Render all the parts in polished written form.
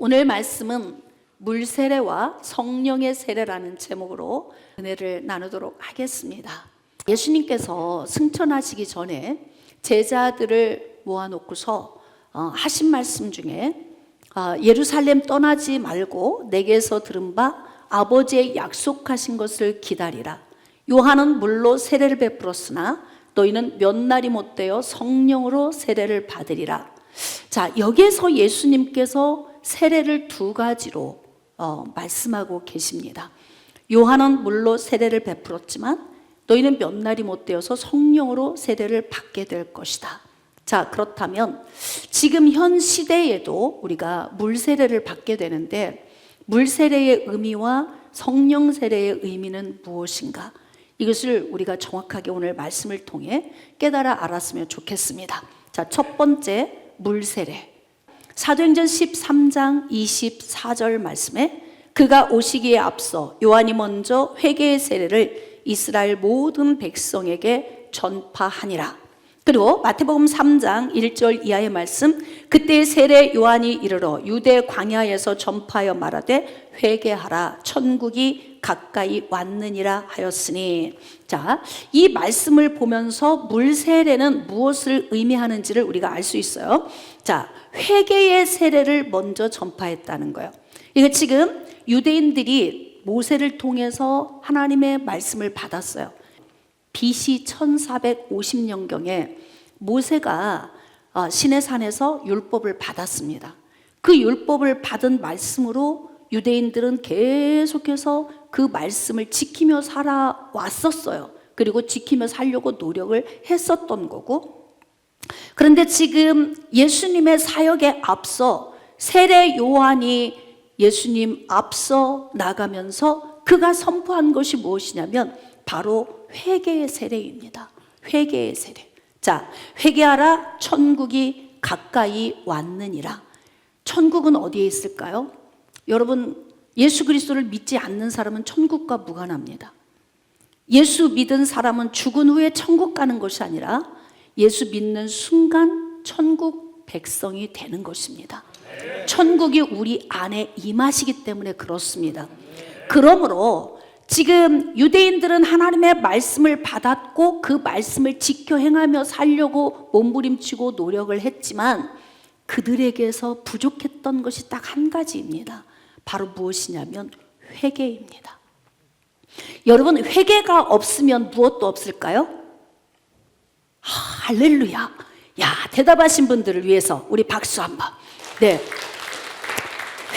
오늘 말씀은 물세례와 성령의 세례라는 제목으로 은혜를 나누도록 하겠습니다. 예수님께서 승천하시기 전에 제자들을 모아놓고서 하신 말씀 중에 예루살렘 떠나지 말고 내게서 들은 바 아버지의 약속하신 것을 기다리라. 요한은 물로 세례를 베풀었으나 너희는 몇 날이 못되어 성령으로 세례를 받으리라. 자, 여기에서 예수님께서 세례를 두 가지로 말씀하고 계십니다. 요한은 물로 세례를 베풀었지만 너희는 몇 날이 못되어서 성령으로 세례를 받게 될 것이다. 자, 그렇다면 지금 현 시대에도 우리가 물 세례를 받게 되는데 물 세례의 의미와 성령 세례의 의미는 무엇인가? 이것을 우리가 정확하게 오늘 말씀을 통해 깨달아 알았으면 좋겠습니다. 자, 첫 번째 물 세례. 사도행전 13장 24절 말씀에 그가 오시기에 앞서 요한이 먼저 회개의 세례를 이스라엘 모든 백성에게 전파하니라. 그리고 마태복음 3장 1절 이하의 말씀, 그때 세례 요한이 이르러 유대 광야에서 전파하여 말하되 회개하라 천국이 가까이 왔느니라 하였으니. 자, 이 말씀을 보면서 물 세례는 무엇을 의미하는지를 우리가 알 수 있어요. 자, 회개의 세례를 먼저 전파했다는 거예요. 이거 지금 유대인들이 모세를 통해서 하나님의 말씀을 받았어요. BC 1450년경에 모세가 시내산에서 율법을 받았습니다. 그 율법을 받은 말씀으로 유대인들은 계속해서 그 말씀을 지키며 살아왔었어요. 그리고 지키며 살려고 노력을 했었던 거고, 그런데 지금 예수님의 사역에 앞서 세례 요한이 예수님 앞서 나가면서 그가 선포한 것이 무엇이냐면 바로 회개의 세례입니다. 회개의 세례. 자, 회개하라 천국이 가까이 왔느니라. 천국은 어디에 있을까요? 여러분, 예수 그리스도를 믿지 않는 사람은 천국과 무관합니다. 예수 믿은 사람은 죽은 후에 천국 가는 것이 아니라 예수 믿는 순간 천국 백성이 되는 것입니다. 천국이 우리 안에 임하시기 때문에 그렇습니다. 그러므로 지금 유대인들은 하나님의 말씀을 받았고 그 말씀을 지켜 행하며 살려고 몸부림치고 노력을 했지만 그들에게서 부족했던 것이 딱 한 가지입니다. 바로 무엇이냐면 회개입니다. 여러분, 회개가 없으면 무엇도 없을까요? 할렐루야. 야, 대답하신 분들을 위해서 우리 박수 한번. 네,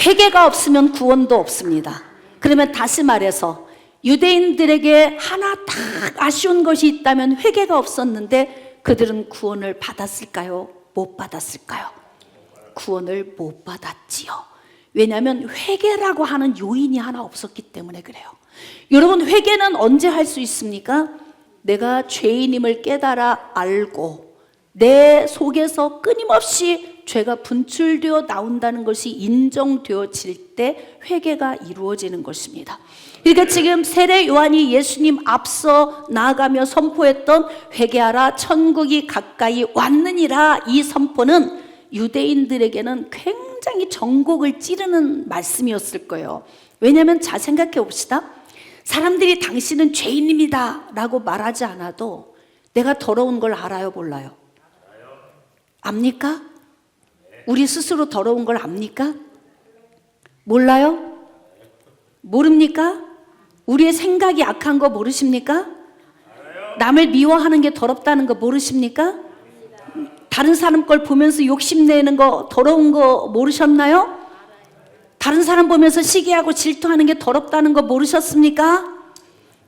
회개가 없으면 구원도 없습니다. 그러면 다시 말해서 유대인들에게 하나 딱 아쉬운 것이 있다면 회개가 없었는데 그들은 구원을 받았을까요? 못 받았을까요? 구원을 못 받았지요. 왜냐하면 회개라고 하는 요인이 하나 없었기 때문에 그래요. 여러분, 회개는 언제 할 수 있습니까? 내가 죄인임을 깨달아 알고 내 속에서 끊임없이 죄가 분출되어 나온다는 것이 인정되어질 때 회개가 이루어지는 것입니다. 그러니까 지금 세례 요한이 예수님 앞서 나아가며 선포했던 회개하라 천국이 가까이 왔느니라, 이 선포는 유대인들에게는 굉장히 전곡을 찌르는 말씀이었을 거예요. 왜냐하면 잘 생각해 봅시다. 사람들이 당신은 죄인입니다 라고 말하지 않아도 내가 더러운 걸 알아요, 몰라요? 압니까? 우리 스스로 더러운 걸 압니까? 몰라요? 모릅니까? 우리의 생각이 악한 거 모르십니까? 남을 미워하는 게 더럽다는 거 모르십니까? 다른 사람 걸 보면서 욕심내는 거 더러운 거 모르셨나요? 다른 사람 보면서 시기하고 질투하는 게 더럽다는 거 모르셨습니까?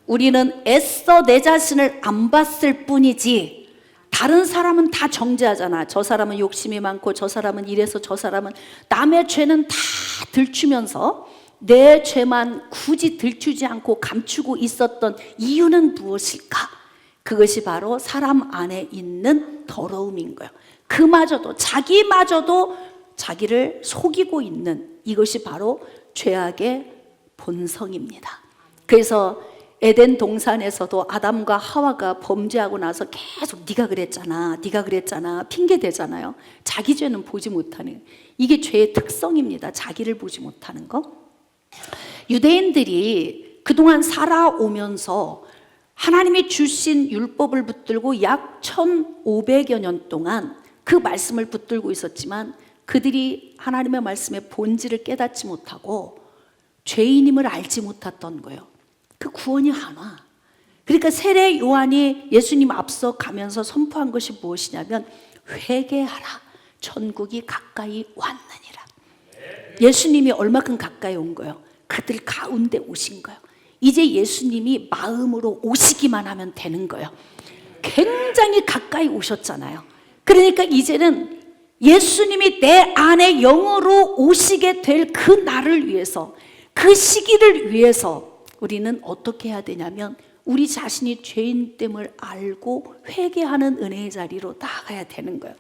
우리는 애써 내 자신을 안 봤을 뿐이지 다른 사람은 다 정죄하잖아. 저 사람은 욕심이 많고 저 사람은 이래서 저 사람은, 남의 죄는 다 들추면서 내 죄만 굳이 들추지 않고 감추고 있었던 이유는 무엇일까? 그것이 바로 사람 안에 있는 더러움인 거예요. 그마저도, 자기마저도 자기를 속이고 있는 이것이 바로 죄악의 본성입니다. 그래서 에덴 동산에서도 아담과 하와가 범죄하고 나서 계속 네가 그랬잖아 핑계 대잖아요. 자기 죄는 보지 못하는, 이게 죄의 특성입니다. 자기를 보지 못하는 거. 유대인들이 그동안 살아오면서 하나님이 주신 율법을 붙들고 약 1500여 년 동안 그 말씀을 붙들고 있었지만 그들이 하나님의 말씀의 본질을 깨닫지 못하고 죄인임을 알지 못했던 거예요. 그 구원이 안 와. 그러니까 세례 요한이 예수님 앞서 가면서 선포한 것이 무엇이냐면 회개하라, 천국이 가까이 왔느니라. 예수님이 얼마큼 가까이 온 거예요? 그들 가운데 오신 거예요. 이제 예수님이 마음으로 오시기만 하면 되는 거예요. 굉장히 가까이 오셨잖아요. 그러니까 이제는 예수님이 내 안에 영으로 오시게 될 그 날을 위해서, 그 시기를 위해서 우리는 어떻게 해야 되냐면 우리 자신이 죄인됨을 알고 회개하는 은혜의 자리로 나아가야 되는 거예요.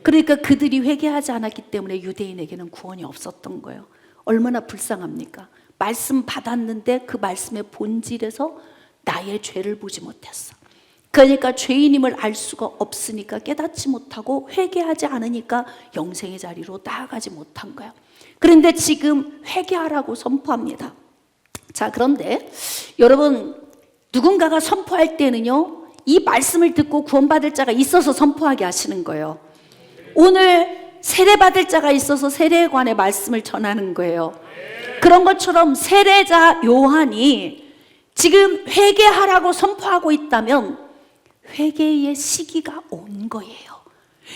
그러니까 그들이 회개하지 않았기 때문에 유대인에게는 구원이 없었던 거예요. 얼마나 불쌍합니까? 말씀 받았는데 그 말씀의 본질에서 나의 죄를 보지 못했어. 그러니까 죄인임을 알 수가 없으니까 깨닫지 못하고 회개하지 않으니까 영생의 자리로 나아가지 못한 거예요. 그런데 지금 회개하라고 선포합니다. 자, 그런데 여러분, 누군가가 선포할 때는요, 이 말씀을 듣고 구원받을 자가 있어서 선포하게 하시는 거예요. 오늘 세례받을 자가 있어서 세례에 관해 말씀을 전하는 거예요. 그런 것처럼 세례자 요한이 지금 회개하라고 선포하고 있다면 회개의 시기가 온 거예요.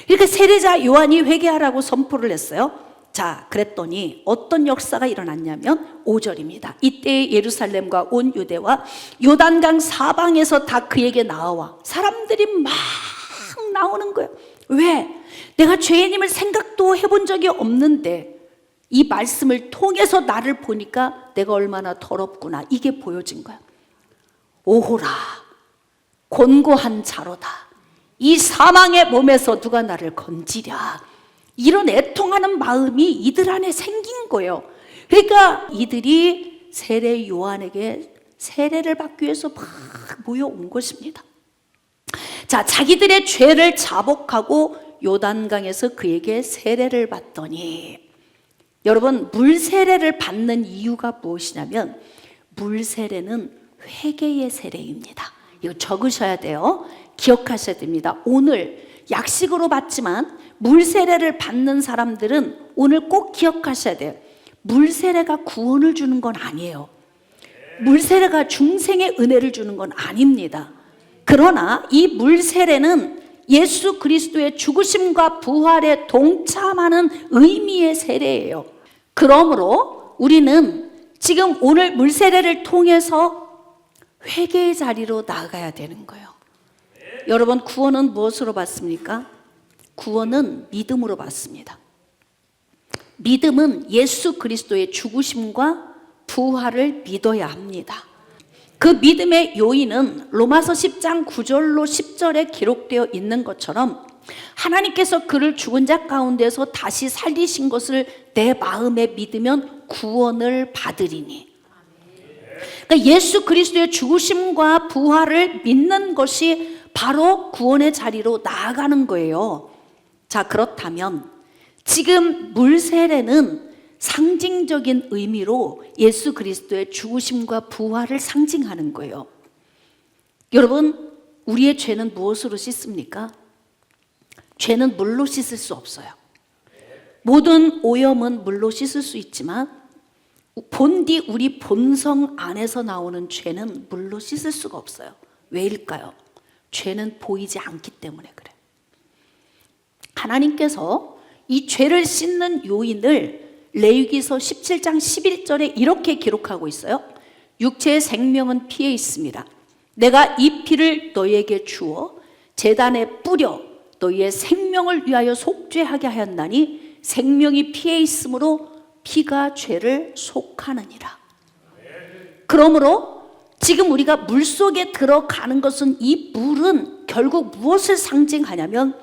그러니까 세례자 요한이 회개하라고 선포를 했어요. 자, 그랬더니 어떤 역사가 일어났냐면 5절입니다. 이때 예루살렘과 온 유대와 요단강 사방에서 다 그에게 나와 사람들이 막 나오는 거예요. 왜? 내가 죄인임을 생각도 해본 적이 없는데 이 말씀을 통해서 나를 보니까 내가 얼마나 더럽구나, 이게 보여진 거야. 오호라, 곤고한 자로다. 이 사망의 몸에서 누가 나를 건지랴. 이런 애통하는 마음이 이들 안에 생긴 거예요. 그러니까 이들이 세례 요한에게 세례를 받기 위해서 막 모여온 것입니다. 자, 자기들의 죄를 자복하고 요단강에서 그에게 세례를 받더니, 여러분, 물 세례를 받는 이유가 무엇이냐면 물 세례는 회개의 세례입니다. 이거 적으셔야 돼요. 기억하셔야 됩니다. 오늘 약식으로 받지만 물 세례를 받는 사람들은 오늘 꼭 기억하셔야 돼요. 물 세례가 구원을 주는 건 아니에요. 물 세례가 중생의 은혜를 주는 건 아닙니다. 그러나 이 물 세례는 예수 그리스도의 죽으심과 부활에 동참하는 의미의 세례예요. 그러므로 우리는 지금 오늘 물 세례를 통해서 회개의 자리로 나아가야 되는 거예요. 여러분, 구원은 무엇으로 받습니까? 구원은 믿음으로 받습니다. 믿음은 예수 그리스도의 죽으심과 부활을 믿어야 합니다. 그 믿음의 요인은 로마서 10장 9절로 10절에 기록되어 있는 것처럼 하나님께서 그를 죽은 자 가운데서 다시 살리신 것을 내 마음에 믿으면 구원을 받으리니. 그러니까 예수 그리스도의 죽으심과 부활을 믿는 것이 바로 구원의 자리로 나아가는 거예요. 자, 그렇다면 지금 물 세례는 상징적인 의미로 예수 그리스도의 죽으심과 부활을 상징하는 거예요. 여러분, 우리의 죄는 무엇으로 씻습니까? 죄는 물로 씻을 수 없어요. 모든 오염은 물로 씻을 수 있지만 본디 우리 본성 안에서 나오는 죄는 물로 씻을 수가 없어요. 왜일까요? 죄는 보이지 않기 때문에 그래요. 하나님께서 이 죄를 씻는 요인을 레위기서 17장 11절에 이렇게 기록하고 있어요. 육체의 생명은 피에 있습니다. 내가 이 피를 너희에게 주어 제단에 뿌려 너희의 생명을 위하여 속죄하게 하였나니 생명이 피에 있으므로 피가 죄를 속하느니라. 그러므로 지금 우리가 물속에 들어가는 것은, 이 물은 결국 무엇을 상징하냐면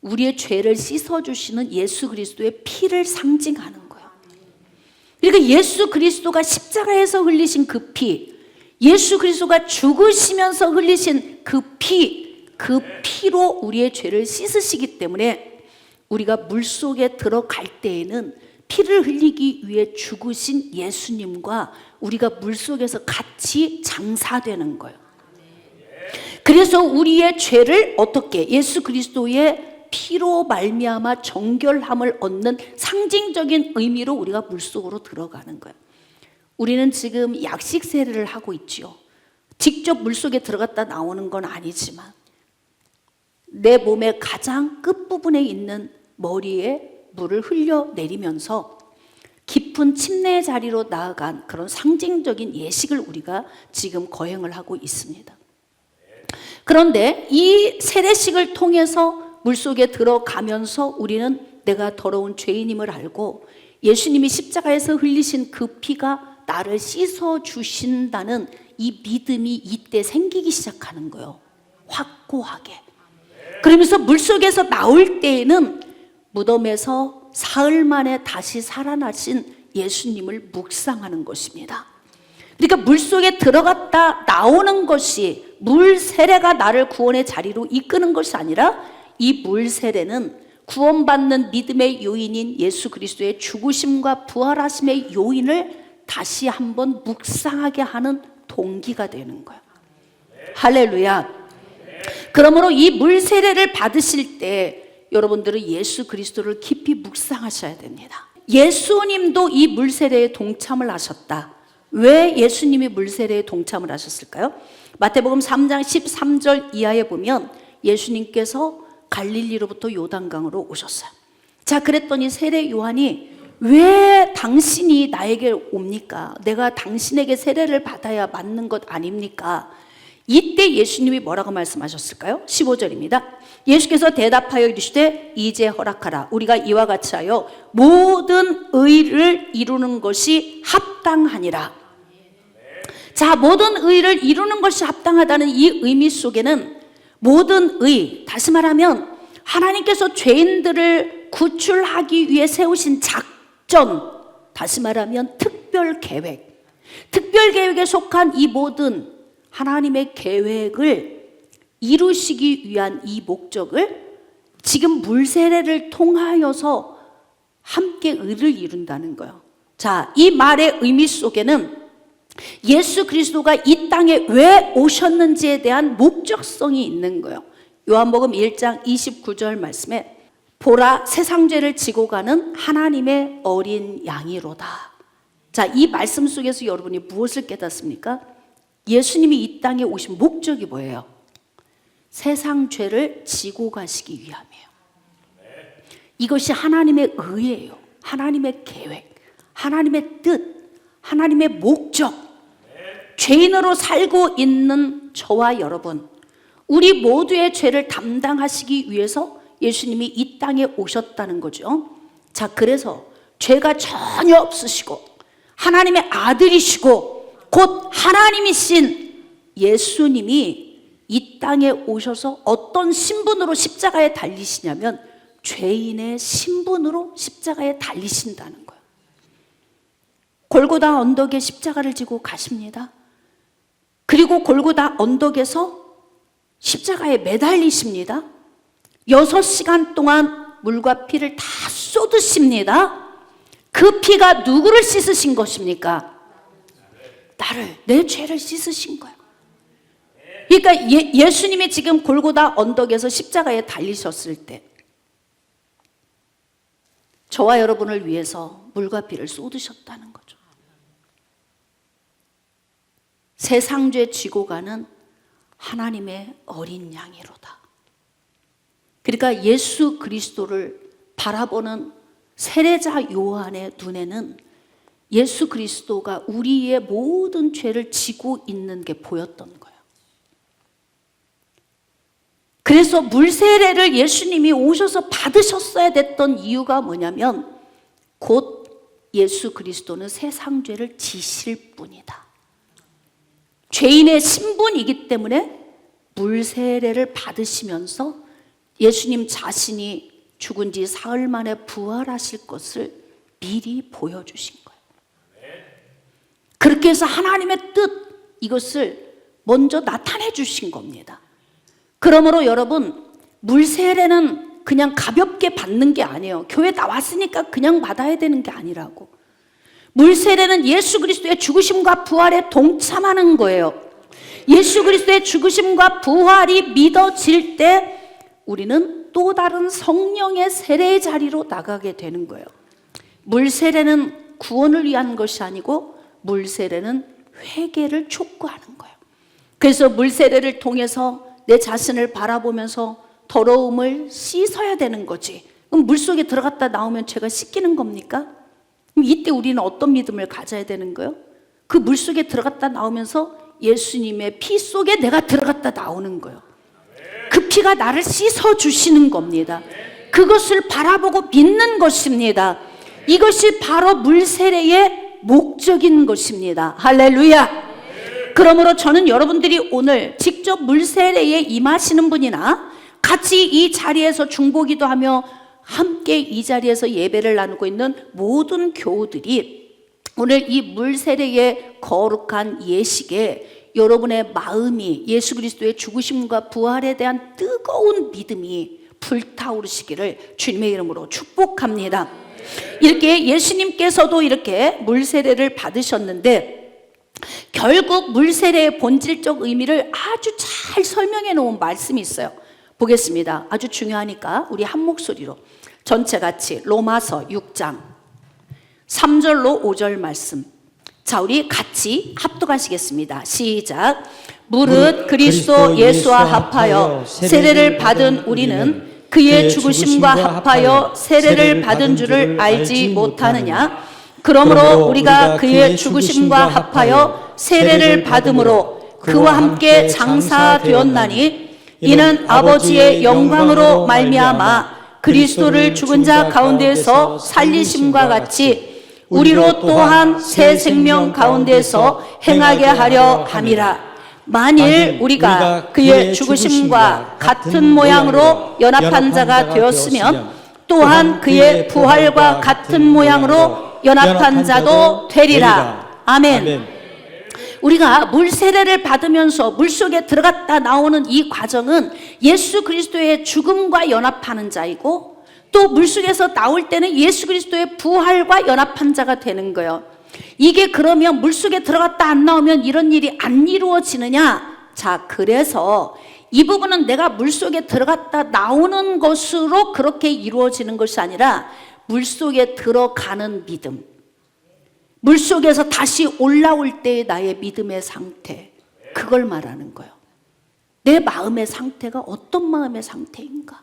우리의 죄를 씻어주시는 예수 그리스도의 피를 상징하는 거예요. 그러니까 예수 그리스도가 십자가에서 흘리신 그 피, 예수 그리스도가 죽으시면서 흘리신 그 피로 우리의 죄를 씻으시기 때문에 우리가 물속에 들어갈 때에는 피를 흘리기 위해 죽으신 예수님과 우리가 물속에서 같이 장사되는 거예요. 그래서 우리의 죄를 어떻게 예수 그리스도의 피로 말미암아 정결함을 얻는 상징적인 의미로 우리가 물속으로 들어가는 거예요. 우리는 지금 약식 세례를 하고 있지요. 직접 물속에 들어갔다 나오는 건 아니지만 내 몸의 가장 끝부분에 있는 머리에 물을 흘려내리면서 깊은 침례의 자리로 나아간 그런 상징적인 예식을 우리가 지금 거행을 하고 있습니다. 그런데 이 세례식을 통해서 물속에 들어가면서 우리는 내가 더러운 죄인임을 알고 예수님이 십자가에서 흘리신 그 피가 나를 씻어 주신다는 이 믿음이 이때 생기기 시작하는 거예요. 확고하게. 그러면서 물속에서 나올 때에는 무덤에서 사흘 만에 다시 살아나신 예수님을 묵상하는 것입니다. 그러니까 물속에 들어갔다 나오는 것이 물 세례가 나를 구원의 자리로 이끄는 것이 아니라 이 물 세례는 구원받는 믿음의 요인인 예수 그리스도의 죽으심과 부활하심의 요인을 다시 한번 묵상하게 하는 동기가 되는 거예요. 할렐루야. 그러므로 이 물 세례를 받으실 때 여러분들은 예수 그리스도를 깊이 묵상하셔야 됩니다. 예수님도 이 물 세례에 동참을 하셨다. 왜 예수님이 물 세례에 동참을 하셨을까요? 마태복음 3장 13절 이하에 보면 예수님께서 갈릴리로부터 요단강으로 오셨어요. 자, 그랬더니 세례 요한이 왜 당신이 나에게 옵니까? 내가 당신에게 세례를 받아야 맞는 것 아닙니까? 이때 예수님이 뭐라고 말씀하셨을까요? 15절입니다. 예수께서 대답하여 이르시되 이제 허락하라. 우리가 이와 같이 하여 모든 의를 이루는 것이 합당하니라. 자, 모든 의를 이루는 것이 합당하다는 이 의미 속에는 모든 의, 다시 말하면 하나님께서 죄인들을 구출하기 위해 세우신 작전, 다시 말하면 특별 계획에 속한 이 모든 하나님의 계획을 이루시기 위한 이 목적을 지금 물세례를 통하여서 함께 의를 이룬다는 거예요. 자, 이 말의 의미 속에는 예수 그리스도가 이 땅에 왜 오셨는지에 대한 목적성이 있는 거예요. 요한복음 1장 29절 말씀에 보라 세상 죄를 지고 가는 하나님의 어린 양이로다. 자, 이 말씀 속에서 여러분이 무엇을 깨닫습니까? 예수님이 이 땅에 오신 목적이 뭐예요? 세상 죄를 지고 가시기 위함이에요. 이것이 하나님의 의예요. 하나님의 계획, 하나님의 뜻, 하나님의 목적. 죄인으로 살고 있는 저와 여러분, 우리 모두의 죄를 담당하시기 위해서 예수님이 이 땅에 오셨다는 거죠. 자, 그래서 죄가 전혀 없으시고 하나님의 아들이시고 곧 하나님이신 예수님이 이 땅에 오셔서 어떤 신분으로 십자가에 달리시냐면 죄인의 신분으로 십자가에 달리신다는 거예요. 골고다 언덕에 십자가를 지고 가십니다. 그리고 골고다 언덕에서 십자가에 매달리십니다. 6시간 동안 물과 피를 다 쏟으십니다. 그 피가 누구를 씻으신 것입니까? 나를, 내 죄를 씻으신 거예요. 그러니까 예수님이 지금 골고다 언덕에서 십자가에 달리셨을 때 저와 여러분을 위해서 물과 피를 쏟으셨다는 거죠. 세상 죄 지고 가는 하나님의 어린 양이로다. 그러니까 예수 그리스도를 바라보는 세례자 요한의 눈에는 예수 그리스도가 우리의 모든 죄를 지고 있는 게 보였던 거예요. 그래서 물세례를 예수님이 오셔서 받으셨어야 됐던 이유가 뭐냐면 곧 예수 그리스도는 세상 죄를 지실 분이다. 죄인의 신분이기 때문에 물세례를 받으시면서 예수님 자신이 죽은 지 사흘 만에 부활하실 것을 미리 보여주신 거예요. 그렇게 해서 하나님의 뜻, 이것을 먼저 나타내 주신 겁니다. 그러므로 여러분, 물세례는 그냥 가볍게 받는 게 아니에요. 교회 나왔으니까 그냥 받아야 되는 게 아니라고. 물세례는 예수 그리스도의 죽으심과 부활에 동참하는 거예요. 예수 그리스도의 죽으심과 부활이 믿어질 때 우리는 또 다른 성령의 세례의 자리로 나가게 되는 거예요. 물세례는 구원을 위한 것이 아니고 물세례는 회개를 촉구하는 거예요. 그래서 물세례를 통해서 내 자신을 바라보면서 더러움을 씻어야 되는 거지. 그럼 물속에 들어갔다 나오면 죄가 씻기는 겁니까? 그럼 이때 우리는 어떤 믿음을 가져야 되는 거예요? 그 물속에 들어갔다 나오면서 예수님의 피 속에 내가 들어갔다 나오는 거예요. 그 피가 나를 씻어주시는 겁니다. 그것을 바라보고 믿는 것입니다. 이것이 바로 물세례의 목적인 것입니다. 할렐루야. 그러므로 저는 여러분들이 오늘 직접 물세례에 임하시는 분이나 같이 이 자리에서 중보기도 하며 함께 이 자리에서 예배를 나누고 있는 모든 교우들이 오늘 이 물세례의 거룩한 예식에 여러분의 마음이 예수 그리스도의 죽으심과 부활에 대한 뜨거운 믿음이 불타오르시기를 주님의 이름으로 축복합니다. 이렇게 예수님께서도 이렇게 물세례를 받으셨는데 결국 물세례의 본질적 의미를 아주 잘 설명해 놓은 말씀이 있어요. 보겠습니다. 아주 중요하니까 우리 한 목소리로 전체 같이 로마서 6장 3절로 5절 말씀. 자, 우리 같이 합독하시겠습니다. 시작. 무릇 그리스도 예수와 합하여 세례를 받은 우리는 그의 죽으심과 합하여 세례를 받은 줄을 알지 못하느냐? 그러므로 우리가 그의 죽으심과 합하여 세례를 받음으로 그와 함께 장사되었나니 이는 아버지의 영광으로 말미암아 그리스도를 죽은 자 가운데서 살리심과 같이 우리로 또한 새 생명 가운데서 행하게 하려 함이라. 만일 우리가 그의 죽으심과 같은 모양으로 연합한 자가 되었으면 또한 그의 부활과 같은 모양으로 연합한 자도 되리라. 아멘. 우리가 물세례를 받으면서 물속에 들어갔다 나오는 이 과정은 예수 그리스도의 죽음과 연합하는 자이고 또 물속에서 나올 때는 예수 그리스도의 부활과 연합한 자가 되는 거예요. 이게 그러면 물속에 들어갔다 안 나오면 이런 일이 안 이루어지느냐? 자, 그래서 이 부분은 내가 물속에 들어갔다 나오는 것으로 그렇게 이루어지는 것이 아니라 물속에 들어가는 믿음, 물속에서 다시 올라올 때의 나의 믿음의 상태, 그걸 말하는 거예요. 내 마음의 상태가 어떤 마음의 상태인가?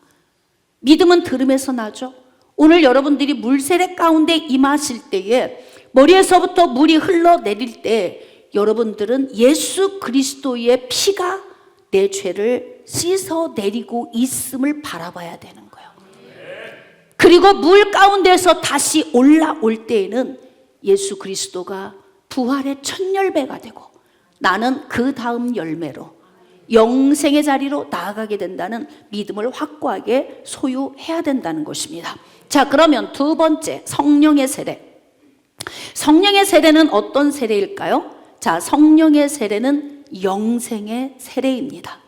믿음은 들음에서 나죠. 오늘 여러분들이 물세례 가운데 임하실 때에 머리에서부터 물이 흘러내릴 때 여러분들은 예수 그리스도의 피가 내 죄를 씻어내리고 있음을 바라봐야 되는 거예요. 그리고 물 가운데서 다시 올라올 때에는 예수 그리스도가 부활의 첫 열매가 되고 나는 그 다음 열매로 영생의 자리로 나아가게 된다는 믿음을 확고하게 소유해야 된다는 것입니다. 자, 그러면 두 번째, 성령의 세례. 성령의 세례는 어떤 세례일까요? 자, 성령의 세례는 영생의 세례입니다.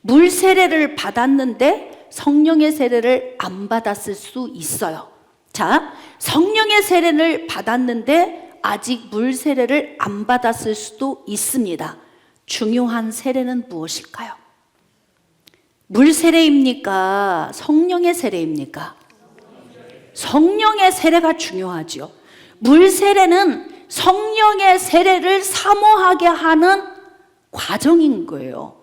물 세례를 받았는데 성령의 세례를 안 받았을 수 있어요. 자, 성령의 세례를 받았는데 아직 물 세례를 안 받았을 수도 있습니다. 중요한 세례는 무엇일까요? 물 세례입니까? 성령의 세례입니까? 성령의 세례가 중요하죠. 물 세례는 성령의 세례를 사모하게 하는 과정인 거예요.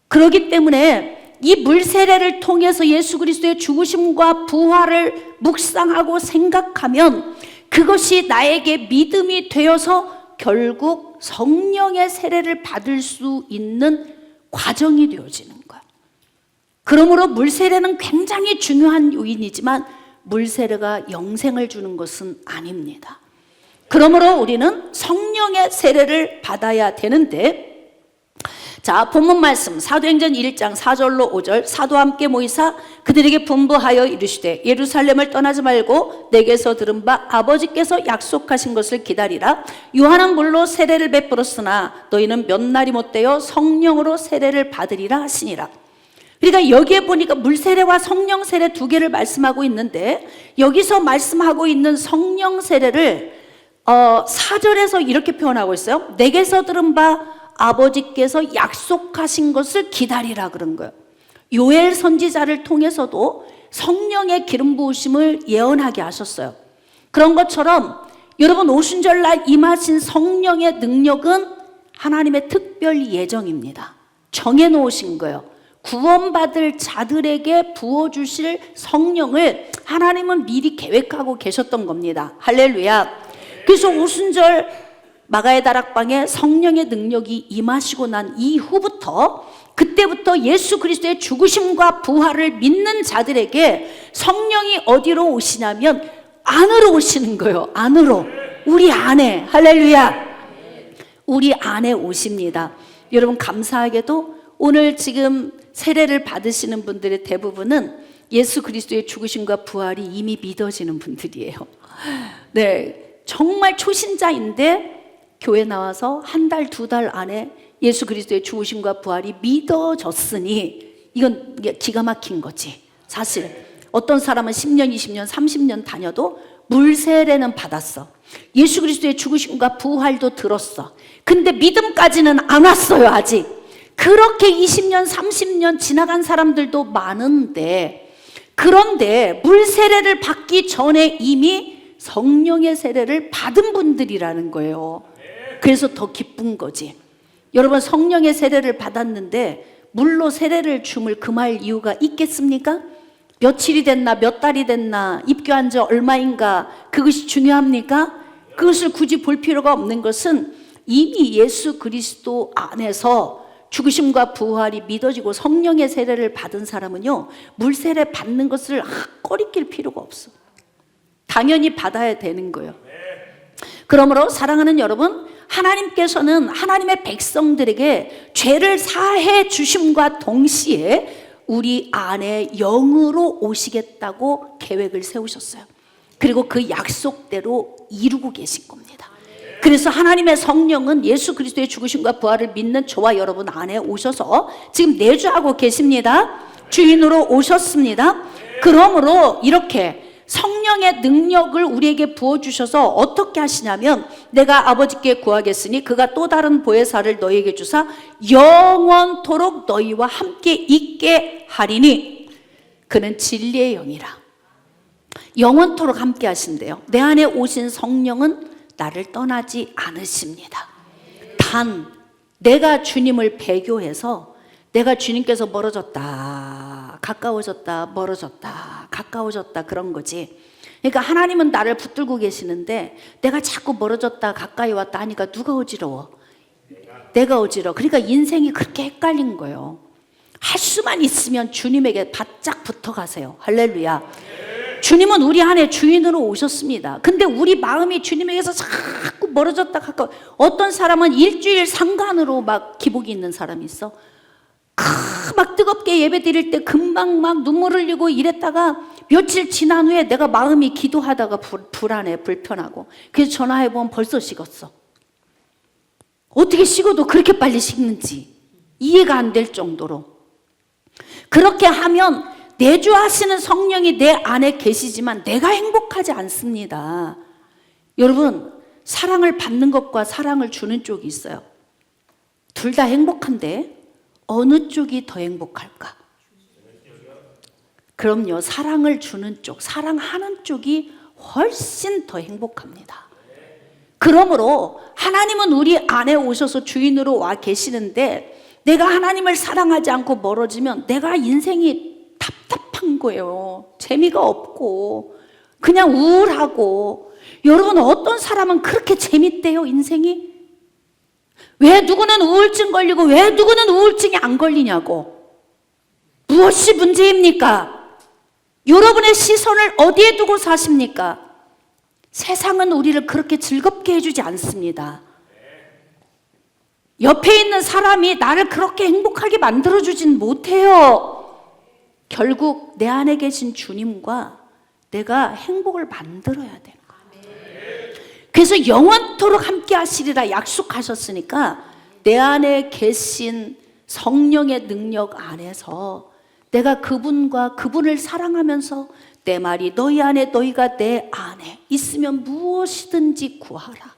그렇기 때문에 이 물 세례를 통해서 예수 그리스도의 죽으심과 부활을 묵상하고 생각하면 그것이 나에게 믿음이 되어서 결국 성령의 세례를 받을 수 있는 과정이 되어지는 거예요. 그러므로 물 세례는 굉장히 중요한 요인이지만 물 세례가 영생을 주는 것은 아닙니다. 그러므로 우리는 성령의 세례를 받아야 되는데, 자, 자, 본문 말씀 사도행전 1장 4절로 5절. 사도와 함께 모이사 그들에게 분부하여 이르시되 예루살렘을 떠나지 말고 내게서 들은 바 아버지께서 약속하신 것을 기다리라. 요한은 물로 세례를 베풀었으나 너희는 몇 날이 못되어 성령으로 세례를 받으리라 하시니라. 그러니까 여기에 보니까 물세례와 성령 세례 두 개를 말씀하고 있는데, 여기서 말씀하고 있는 성령 세례를 4절에서 이렇게 표현하고 있어요. 내게서 들은 바 아버지께서 약속하신 것을 기다리라 그런 거예요. 요엘 선지자를 통해서도 성령의 기름 부으심을 예언하게 하셨어요. 그런 것처럼 여러분, 오순절날 임하신 성령의 능력은 하나님의 특별 예정입니다. 정해놓으신 거예요. 구원받을 자들에게 부어주실 성령을 하나님은 미리 계획하고 계셨던 겁니다. 할렐루야. 그래서 오순절 마가의 다락방에 성령의 능력이 임하시고 난 이후부터, 그때부터 예수 그리스도의 죽으심과 부활을 믿는 자들에게 성령이 어디로 오시냐면 안으로 오시는 거예요. 안으로, 우리 안에. 할렐루야. 우리 안에 오십니다. 여러분, 감사하게도 오늘 지금 세례를 받으시는 분들의 대부분은 예수 그리스도의 죽으심과 부활이 이미 믿어지는 분들이에요. 네, 정말 초신자인데 교회 나와서 한 달, 두 달 안에 예수 그리스도의 죽으심과 부활이 믿어졌으니 이건 기가 막힌 거지. 사실 어떤 사람은 10년, 20년, 30년 다녀도 물세례는 받았어. 예수 그리스도의 죽으심과 부활도 들었어. 근데 믿음까지는 안 왔어요, 아직. 그렇게 20년, 30년 지나간 사람들도 많은데, 그런데 물세례를 받기 전에 이미 성령의 세례를 받은 분들이라는 거예요. 그래서 더 기쁜 거지. 여러분, 성령의 세례를 받았는데 물로 세례를 줌을 금할 이유가 있겠습니까? 며칠이 됐나 몇 달이 됐나 입교한 지 얼마인가 그것이 중요합니까? 그것을 굳이 볼 필요가 없는 것은 이미 예수 그리스도 안에서 죽으심과 부활이 믿어지고 성령의 세례를 받은 사람은요, 물세례 받는 것을 꺼리낄 필요가 없어. 당연히 받아야 되는 거예요. 그러므로 사랑하는 여러분, 하나님께서는 하나님의 백성들에게 죄를 사해 주심과 동시에 우리 안에 영으로 오시겠다고 계획을 세우셨어요. 그리고 그 약속대로 이루고 계신 겁니다. 그래서 하나님의 성령은 예수 그리스도의 죽으심과 부활을 믿는 저와 여러분 안에 오셔서 지금 내주하고 계십니다. 주인으로 오셨습니다. 그러므로 이렇게 성령의 능력을 우리에게 부어주셔서 어떻게 하시냐면, 내가 아버지께 구하겠으니 그가 또 다른 보혜사를 너희에게 주사 영원토록 너희와 함께 있게 하리니 그는 진리의 영이라. 영원토록 함께 하신대요. 내 안에 오신 성령은 나를 떠나지 않으십니다. 단 내가 주님을 배교해서, 내가 주님께서 멀어졌다, 가까워졌다, 멀어졌다, 가까워졌다, 그런 거지. 그러니까 하나님은 나를 붙들고 계시는데 내가 자꾸 멀어졌다 가까이 왔다 하니까 누가 어지러워? 내가 어지러워. 그러니까 인생이 그렇게 헷갈린 거예요. 할 수만 있으면 주님에게 바짝 붙어 가세요. 할렐루야. 주님은 우리 안에 주인으로 오셨습니다. 근데 우리 마음이 주님에게서 자꾸 멀어졌다 가까워. 어떤 사람은 일주일 상간으로 막 기복이 있는 사람이 있어. 막 뜨겁게 예배 드릴 때 금방 막 눈물 흘리고 이랬다가 며칠 지난 후에 내가 마음이 기도하다가 불안해, 불편하고, 그래서 전화해보면 벌써 식었어. 어떻게 식어도 그렇게 빨리 식는지 이해가 안 될 정도로. 그렇게 하면 내주하시는 성령이 내 안에 계시지만 내가 행복하지 않습니다. 여러분, 사랑을 받는 것과 사랑을 주는 쪽이 있어요. 둘 다 행복한데 어느 쪽이 더 행복할까? 그럼요, 사랑을 주는 쪽, 사랑하는 쪽이 훨씬 더 행복합니다. 그러므로 하나님은 우리 안에 오셔서 주인으로 와 계시는데, 내가 하나님을 사랑하지 않고 멀어지면 내가 인생이 답답한 거예요. 재미가 없고 그냥 우울하고. 여러분, 어떤 사람은 그렇게 재밌대요, 인생이? 왜 누구는 우울증 걸리고 왜 누구는 우울증이 안 걸리냐고. 무엇이 문제입니까? 여러분의 시선을 어디에 두고 사십니까? 세상은 우리를 그렇게 즐겁게 해주지 않습니다. 옆에 있는 사람이 나를 그렇게 행복하게 만들어주진 못해요. 결국 내 안에 계신 주님과 내가 행복을 만들어야 되는 거예요. 그래서 영원토록 함께 하시리라 약속하셨으니까 내 안에 계신 성령의 능력 안에서 내가 그분을 사랑하면서 내 말이 너희 안에 너희가 내 안에 있으면 무엇이든지 구하라.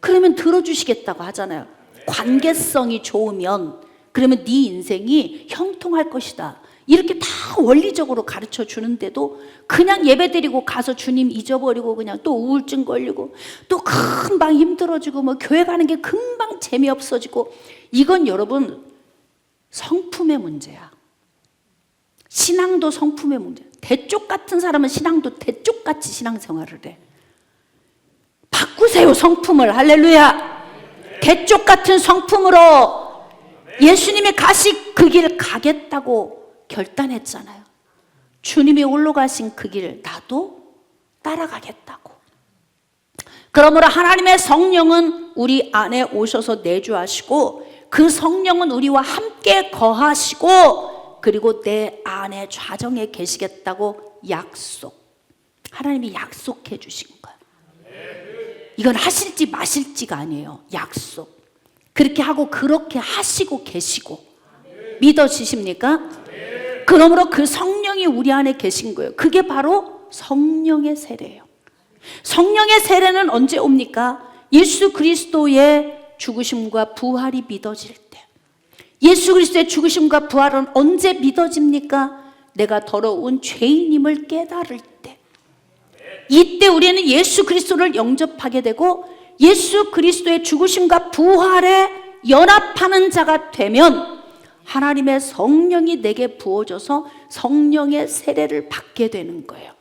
그러면 들어주시겠다고 하잖아요. 관계성이 좋으면 그러면 네 인생이 형통할 것이다. 이렇게 다 원리적으로 가르쳐 주는데도 그냥 예배드리고 가서 주님 잊어버리고 그냥 또 우울증 걸리고 또 금방 힘들어지고 뭐 교회 가는 게 금방 재미없어지고, 이건 여러분 성품의 문제야. 신앙도 성품의 문제야. 대쪽 같은 사람은 신앙도 대쪽같이 신앙생활을 해. 바꾸세요, 성품을. 할렐루야. 대쪽 같은 성품으로 예수님이 그 길 가겠다고 결단했잖아요. 주님이 홀로 가신 그 길 나도 따라가겠다고. 그러므로 하나님의 성령은 우리 안에 오셔서 내주하시고 그 성령은 우리와 함께 거하시고 그리고 내 안에 좌정에 계시겠다고 하나님이 약속해 주신 거예요. 이건 하실지 마실지가 아니에요. 약속. 그렇게 하고 그렇게 하시고 계시고. 믿어지십니까? 그러므로 그 성령이 우리 안에 계신 거예요. 그게 바로 성령의 세례예요. 성령의 세례는 언제 옵니까? 예수 그리스도의 죽으심과 부활이 믿어질 때. 예수 그리스도의 죽으심과 부활은 언제 믿어집니까? 내가 더러운 죄인임을 깨달을 때. 이때 우리는 예수 그리스도를 영접하게 되고 예수 그리스도의 죽으심과 부활에 연합하는 자가 되면 하나님의 성령이 내게 부어져서 성령의 세례를 받게 되는 거예요.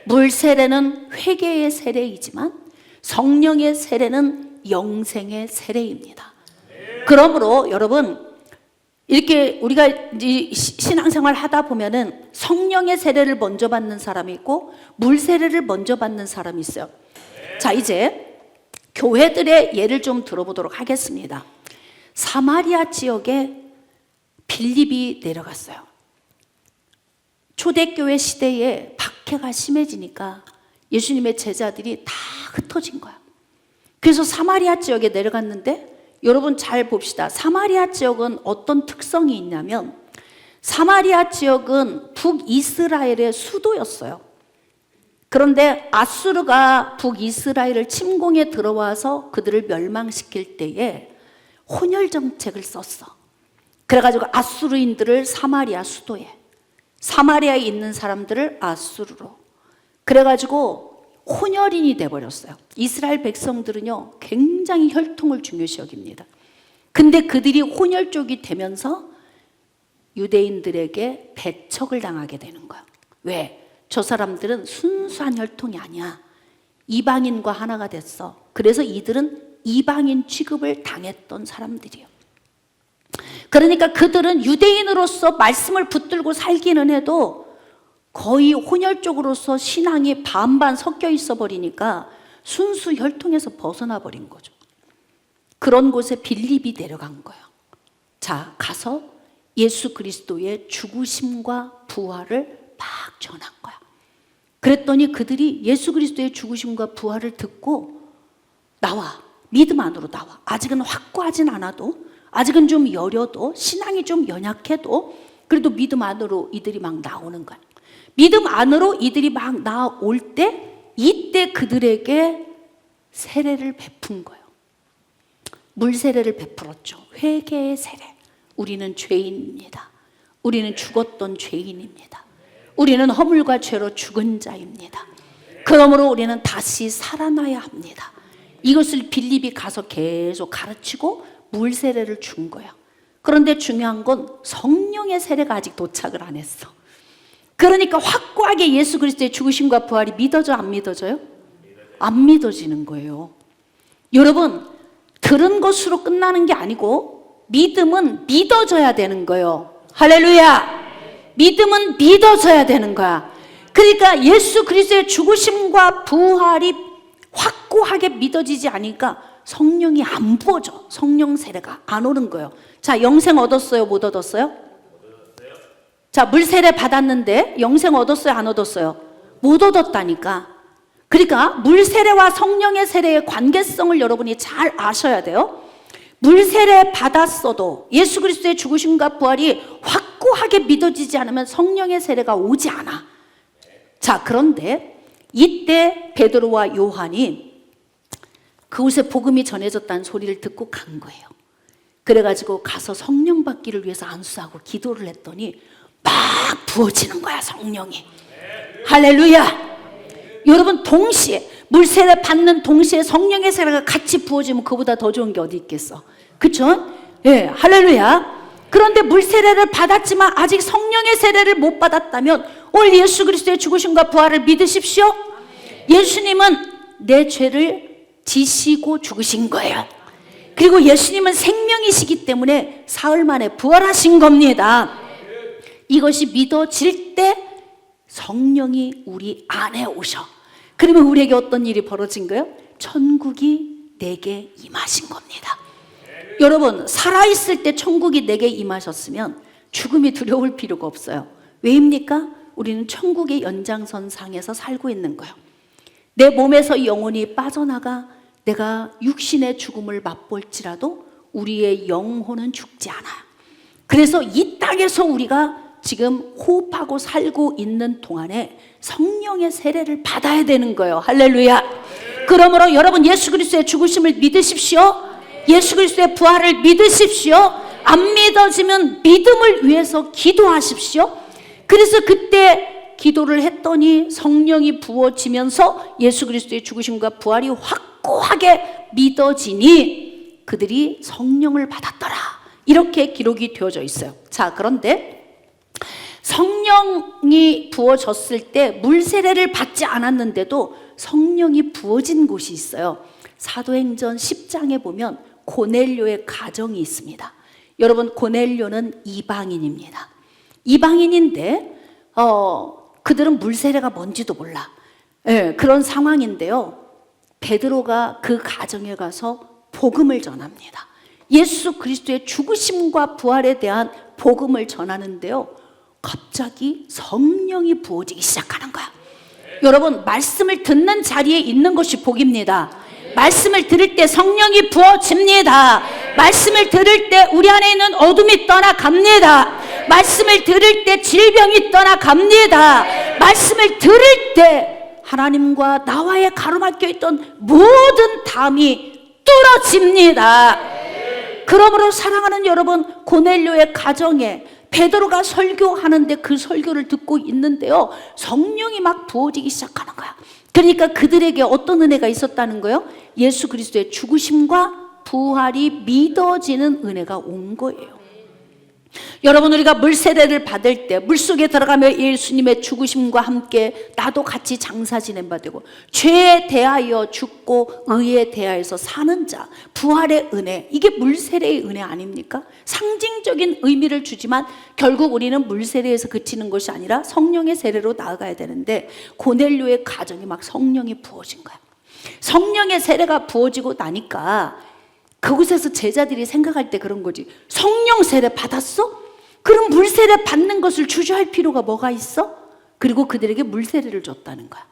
물 세례는 회개의 세례이지만 성령의 세례는 영생의 세례입니다. 그러므로 여러분, 이렇게 우리가 신앙생활 하다 보면은 성령의 세례를 먼저 받는 사람이 있고 물 세례를 먼저 받는 사람이 있어요. 자, 이제 교회들의 예를 좀 들어보도록 하겠습니다. 사마리아 지역에 빌립이 내려갔어요. 초대교회 시대에 박해가 심해지니까 예수님의 제자들이 다 흩어진 거야. 그래서 사마리아 지역에 내려갔는데 여러분 잘 봅시다. 사마리아 지역은 어떤 특성이 있냐면 사마리아 지역은 북이스라엘의 수도였어요. 그런데 아수르가 북이스라엘을 침공해 들어와서 그들을 멸망시킬 때에 혼혈 정책을 썼어. 그래가지고 아수르인들을 사마리아 수도에, 사마리아에 있는 사람들을 아수르로, 그래가지고 혼혈인이 돼버렸어요. 이스라엘 백성들은요 굉장히 혈통을 중요시 여깁니다. 근데 그들이 혼혈 쪽이 되면서 유대인들에게 배척을 당하게 되는 거야. 왜? 저 사람들은 순수한 혈통이 아니야. 이방인과 하나가 됐어. 그래서 이들은 이방인 취급을 당했던 사람들이에요. 그러니까 그들은 유대인으로서 말씀을 붙들고 살기는 해도 거의 혼혈적으로서 신앙이 반반 섞여 있어 버리니까 순수 혈통에서 벗어나 버린 거죠. 그런 곳에 빌립이 내려간 거예요. 자, 가서 예수 그리스도의 죽으심과 부활을 막 전한 거야. 그랬더니 그들이 예수 그리스도의 죽으심과 부활을 듣고 나와, 믿음 안으로 나와. 아직은 확고하진 않아도, 아직은 좀 여려도, 신앙이 좀 연약해도 그래도 믿음 안으로 이들이 막 나오는 거야. 믿음 안으로 이들이 막 나올 때 이때 그들에게 세례를 베푼 거예요. 물 세례를 베풀었죠. 회개의 세례. 우리는 죄인입니다. 우리는 죽었던 죄인입니다. 우리는 허물과 죄로 죽은 자입니다. 그러므로 우리는 다시 살아나야 합니다. 이것을 빌립이 가서 계속 가르치고 물 세례를 준 거야. 그런데 중요한 건 성령의 세례가 아직 도착을 안 했어. 그러니까 확고하게 예수 그리스도의 죽으심과 부활이 믿어져, 안 믿어져요? 안 믿어지는 거예요. 여러분, 들은 것으로 끝나는 게 아니고 믿음은 믿어져야 되는 거예요. 할렐루야! 믿음은 믿어져야 되는 거야. 그러니까 예수 그리스도의 죽으심과 부활이 확고하게 믿어지지 않으니까 성령이 안 부어져. 성령 세례가 안 오는 거예요. 자, 영생 얻었어요? 못 얻었어요? 자, 물 세례 받았는데 영생 얻었어요? 안 얻었어요? 못 얻었다니까. 그러니까 물 세례와 성령의 세례의 관계성을 여러분이 잘 아셔야 돼요. 물 세례 받았어도 예수 그리스도의 죽으심과 부활이 확고하게 믿어지지 않으면 성령의 세례가 오지 않아. 자, 그런데 이때 베드로와 요한이 그곳에 복음이 전해졌다는 소리를 듣고 간 거예요. 그래가지고 가서 성령 받기를 위해서 안수하고 기도를 했더니 막 부어지는 거야, 성령이. 할렐루야. 여러분, 동시에 물세례 받는 동시에 성령의 세례가 같이 부어지면 그보다 더 좋은 게 어디 있겠어? 그쵸? 예, 할렐루야. 그런데 물세례를 받았지만 아직 성령의 세례를 못 받았다면 오늘 예수 그리스도의 죽으심과 부활을 믿으십시오. 예수님은 내 죄를 지시고 죽으신 거예요. 그리고 예수님은 생명이시기 때문에 사흘 만에 부활하신 겁니다. 이것이 믿어질 때 성령이 우리 안에 오셔. 그러면 우리에게 어떤 일이 벌어진 거예요? 천국이 내게 임하신 겁니다. 여러분, 살아있을 때 천국이 내게 임하셨으면 죽음이 두려울 필요가 없어요. 왜입니까? 우리는 천국의 연장선상에서 살고 있는 거예요. 내 몸에서 영혼이 빠져나가 내가 육신의 죽음을 맛볼지라도 우리의 영혼은 죽지 않아요. 그래서 이 땅에서 우리가 지금 호흡하고 살고 있는 동안에 성령의 세례를 받아야 되는 거예요. 할렐루야. 그러므로 여러분, 예수 그리스도의 죽으심을 믿으십시오. 예수 그리스도의 부활을 믿으십시오. 안 믿어지면 믿음을 위해서 기도하십시오. 그래서 그때 기도를 했더니 성령이 부어지면서 예수 그리스도의 죽으심과 부활이 확고하게 믿어지니 그들이 성령을 받았더라. 이렇게 기록이 되어져 있어요. 자, 그런데 성령이 부어졌을 때 물세례를 받지 않았는데도 성령이 부어진 곳이 있어요. 사도행전 10장에 보면 고넬료의 가정이 있습니다. 여러분, 고넬료는 이방인입니다. 이방인인데 그들은 물세례가 뭔지도 몰라. 네, 그런 상황인데요. 베드로가 그 가정에 가서 복음을 전합니다. 예수 그리스도의 죽으심과 부활에 대한 복음을 전하는데요. 갑자기 성령이 부어지기 시작하는 거야. 여러분, 말씀을 듣는 자리에 있는 것이 복입니다. 말씀을 들을 때 성령이 부어집니다. 말씀을 들을 때 우리 안에 있는 어둠이 떠나갑니다. 말씀을 들을 때 질병이 떠나갑니다. 말씀을 들을 때 하나님과 나와의 가로막혀 있던 모든 담이 뚫어집니다. 그러므로 사랑하는 여러분, 고넬료의 가정에 베드로가 설교하는데 그 설교를 듣고 있는데요, 성령이 막 부어지기 시작하는 거야. 그러니까 그들에게 어떤 은혜가 있었다는 거예요? 예수 그리스도의 죽으심과 부활이 믿어지는 은혜가 온 거예요. 여러분, 우리가 물세례를 받을 때 물속에 들어가며 예수님의 죽으심과 함께 나도 같이 장사 지낸 바 되고, 죄에 대하여 죽고 의에 대하여서 사는 자, 부활의 은혜, 이게 물세례의 은혜 아닙니까? 상징적인 의미를 주지만 결국 우리는 물세례에서 그치는 것이 아니라 성령의 세례로 나아가야 되는데, 고넬료의 가정이 막 성령이 부어진 거야. 성령의 세례가 부어지고 나니까 그곳에서 제자들이 생각할 때 그런 거지. 성령 세례 받았어? 그럼 물 세례 받는 것을 주저할 필요가 뭐가 있어? 그리고 그들에게 물 세례를 줬다는 거야.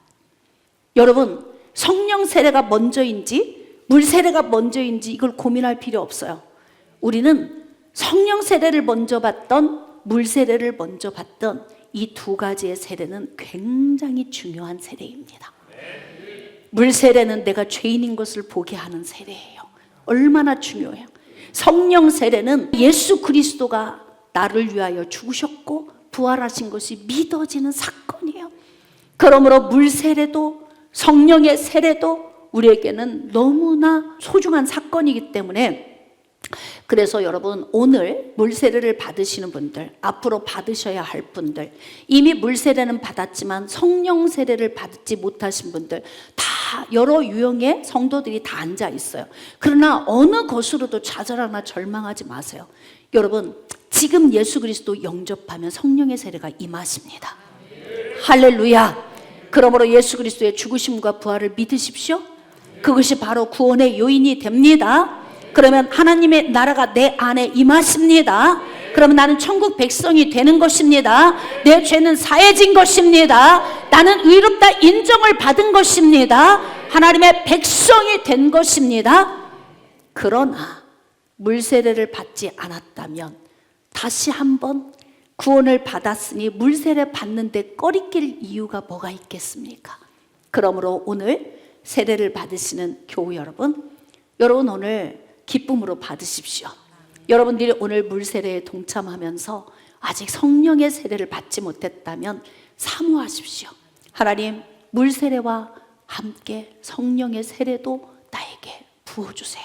여러분, 성령 세례가 먼저인지 물 세례가 먼저인지 이걸 고민할 필요 없어요. 우리는 성령 세례를 먼저 받던 물 세례를 먼저 받던 이 두 가지의 세례는 굉장히 중요한 세례입니다. 물 세례는 내가 죄인인 것을 보게 하는 세례예요. 얼마나 중요해요. 성령 세례는 예수 그리스도가 나를 위하여 죽으셨고 부활하신 것이 믿어지는 사건이에요. 그러므로 물 세례도 성령의 세례도 우리에게는 너무나 소중한 사건이기 때문에, 그래서 여러분, 오늘 물세례를 받으시는 분들, 앞으로 받으셔야 할 분들, 이미 물세례는 받았지만 성령 세례를 받지 못하신 분들, 다 여러 유형의 성도들이 다 앉아 있어요. 그러나 어느 것으로도 좌절하거나 절망하지 마세요. 여러분, 지금 예수 그리스도 영접하면 성령의 세례가 임하십니다. 할렐루야. 그러므로 예수 그리스도의 죽으심과 부활을 믿으십시오. 그것이 바로 구원의 요인이 됩니다. 그러면 하나님의 나라가 내 안에 임하십니다. 그러면 나는 천국 백성이 되는 것입니다. 내 죄는 사해진 것입니다. 나는 의롭다 인정을 받은 것입니다. 하나님의 백성이 된 것입니다. 그러나 물세례를 받지 않았다면 다시 한번 구원을 받았으니 물세례 받는데 꺼리낄 이유가 뭐가 있겠습니까? 그러므로 오늘 세례를 받으시는 교우 여러분, 여러분 오늘 기쁨으로 받으십시오. 여러분들이 오늘 물세례에 동참하면서 아직 성령의 세례를 받지 못했다면 사모하십시오. 하나님, 물세례와 함께 성령의 세례도 나에게 부어주세요.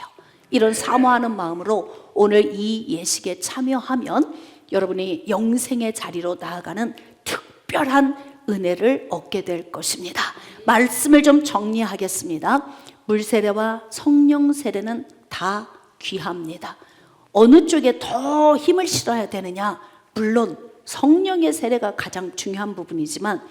이런 사모하는 마음으로 오늘 이 예식에 참여하면 여러분이 영생의 자리로 나아가는 특별한 은혜를 얻게 될 것입니다. 말씀을 좀 정리하겠습니다. 물세례와 성령 세례는 다 귀합니다. 어느 쪽에 더 힘을 실어야 되느냐? 물론 성령의 세례가 가장 중요한 부분이지만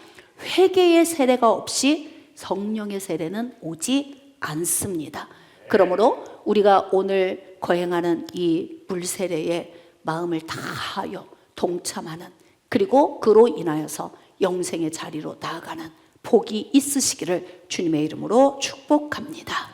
회개의 세례가 없이 성령의 세례는 오지 않습니다. 그러므로 우리가 오늘 거행하는 이 물세례에 마음을 다하여 동참하는, 그리고 그로 인하여서 영생의 자리로 나아가는 복이 있으시기를 주님의 이름으로 축복합니다.